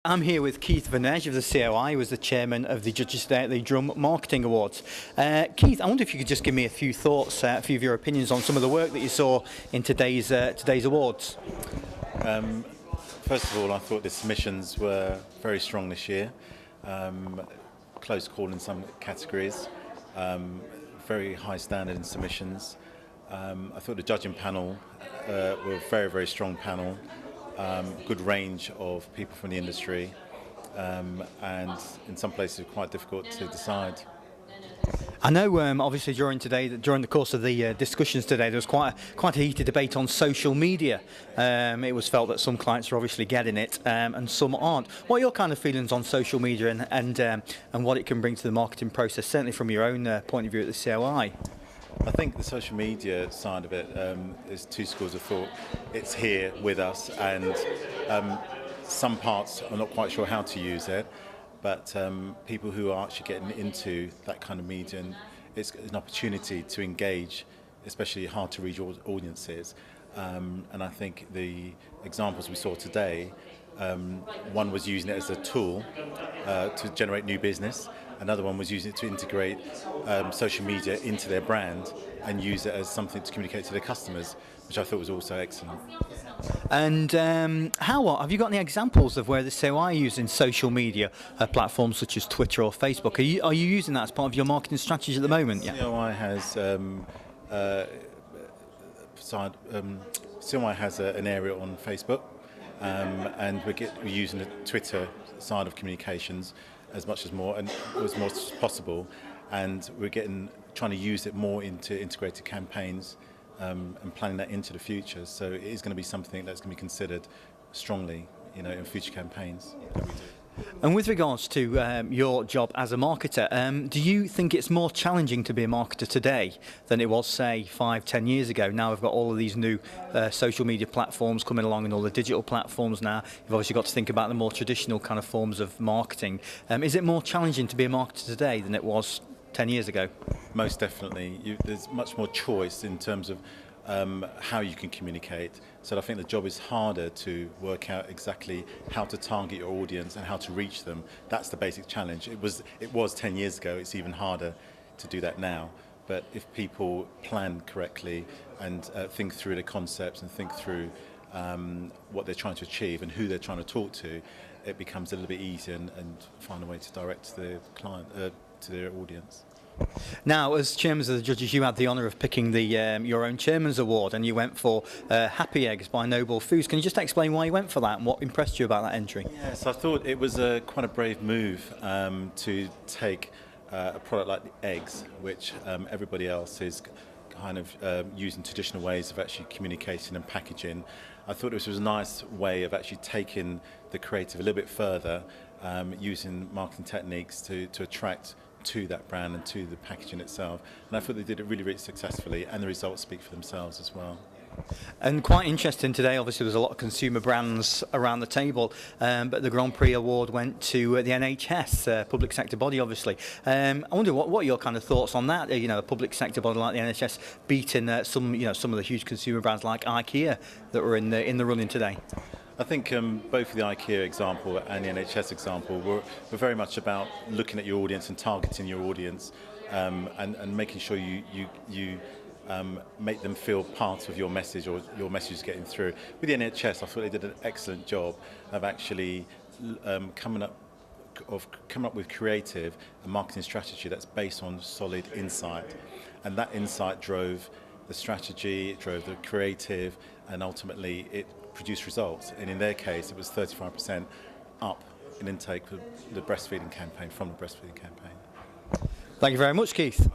I'm here with Keith Vernege of the COI, who was the chairman of the Judges Today at the Drum Marketing Awards. Keith, I wonder if you could just give me a few thoughts, a few of your opinions on some of the work that you saw in today's awards. First of all, I thought the submissions were very strong this year. Close call in some categories, very high standard in submissions. I thought the judging panel were a very, very strong panel. Good range of people from the industry, and in some places quite difficult to decide. I know, obviously, during the course of the discussions today, there was quite a heated debate on social media. It was felt that some clients are obviously getting it, and some aren't. What are your kind of feelings on social media and what it can bring to the marketing process, certainly from your own point of view at the COI? I think the social media side of it, there's two schools of thought. It's here with us, and some parts I'm not quite sure how to use it, but people who are actually getting into that kind of media, and it's an opportunity to engage, especially hard to reach audiences. And I think the examples we saw today, one was using it as a tool to generate new business. Another one was using it to integrate social media into their brand and use it as something to communicate to their customers, which I thought was also excellent. And have you got any examples of where the COI are using social media platforms such as Twitter or Facebook? Are you using that as part of your marketing strategy at the moment? Yeah. COI has an area on Facebook, and we're using the Twitter side of communications as much as more as possible, and we're trying to use it more into integrated campaigns and planning that into the future. So it is going to be something that's going to be considered strongly, in future campaigns. And with regards to your job as a marketer, do you think it's more challenging to be a marketer today than it was, say, 5-10 years ago? Now we've got all of these new social media platforms coming along and all the digital platforms now. You've obviously got to think about the more traditional kind of forms of marketing. Is it more challenging to be a marketer today than it was 10 years ago? Most definitely. There's much more choice in terms of how you can communicate. So I think the job is harder to work out exactly how to target your audience and how to reach them. That's the basic challenge. It was 10 years ago. It's even harder to do that now. But if people plan correctly and think through the concepts and think through what they're trying to achieve and who they're trying to talk to, it becomes a little bit easier and find a way to direct the client to their audience. Now, as chairman of the judges, you had the honour of picking your own chairman's award, and you went for Happy Eggs by Noble Foods. Can you just explain why you went for that and what impressed you about that entry? Yes, I thought it was quite a brave move to take a product like the eggs, which everybody else is kind of using traditional ways of actually communicating and packaging. I thought this was a nice way of actually taking the creative a little bit further, using marketing techniques to attract to that brand and to the packaging itself. And I thought they did it really, really successfully, and the results speak for themselves as well. And quite interesting today, obviously there's a lot of consumer brands around the table, but the Grand Prix award went to the NHS, public sector body obviously. I wonder what are your kind of thoughts on that, a public sector body like the NHS beating some of the huge consumer brands like IKEA that were in the running today? I think both the IKEA example and the NHS example were very much about looking at your audience and targeting your audience, and making sure you make them feel part of your message, or your message is getting through. With the NHS, I thought they did an excellent job of actually coming up with creative and marketing strategy that's based on solid insight, and that insight drove the strategy, it drove the creative, and ultimately it produced results. And in their case, it was 35% up in intake for the breastfeeding campaign, from the breastfeeding campaign. Thank you very much, Keith.